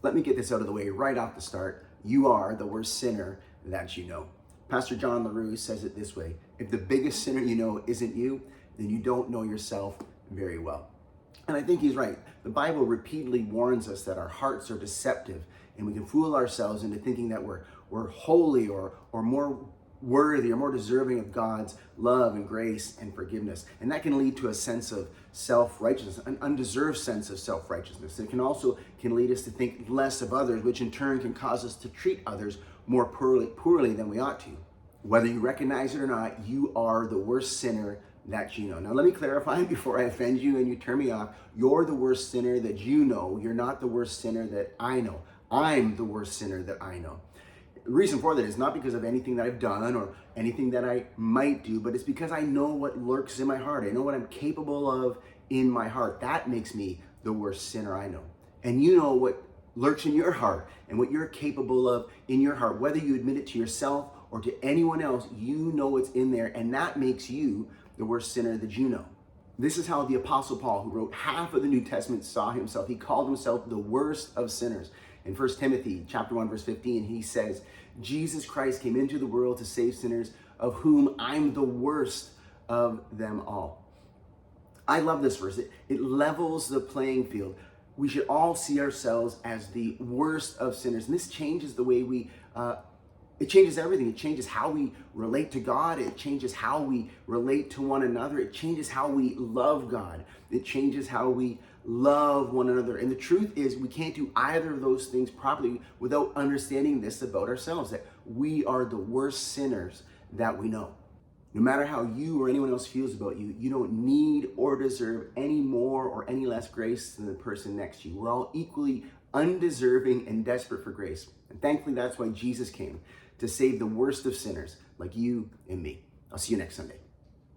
Let me get this out of the way right off the start. You are the worst sinner that you know. Pastor Jean Larroux says it this way: if the biggest sinner you know isn't you, then you don't know yourself very well. And I think he's right. The Bible repeatedly warns us that our hearts are deceptive, and we can fool ourselves into thinking that we're holy or more worthy or more deserving of God's love and grace and forgiveness. And that can lead to a sense of self-righteousness, an undeserved sense of self-righteousness. It can lead us to think less of others, which in turn can cause us to treat others more poorly than we ought to. Whether you recognize it or not, you are the worst sinner that you know. Now let me clarify before I offend you and you turn me off. You're the worst sinner that you know. You're not the worst sinner that I know. I'm the worst sinner that I know. The reason for that is not because of anything that I've done or anything that I might do, but it's because I know what lurks in my heart. I know what I'm capable of in my heart. That makes me the worst sinner I know. And you know what lurks in your heart and what you're capable of in your heart. Whether you admit it to yourself or to anyone else, you know what's in there, and that makes you the worst sinner that you know. This is how the Apostle Paul, who wrote half of the New Testament, saw himself. He called himself the worst of sinners. In 1 Timothy chapter 1, verse 15, he says, Jesus Christ came into the world to save sinners, of whom I'm the worst of them all. I love this verse. It levels the playing field. We should all see ourselves as the worst of sinners. And this changes the way it changes everything. It changes how we relate to God. It changes how we relate to one another. It changes how we love God. It changes how we love one another. And the truth is, we can't do either of those things properly without understanding this about ourselves, that we are the worst sinners that we know. No matter how you or anyone else feels about you, you don't need or deserve any more or any less grace than the person next to you. We're all equally undeserving and desperate for grace. And thankfully, that's why Jesus came, to save the worst of sinners like you and me. I'll see you next Sunday.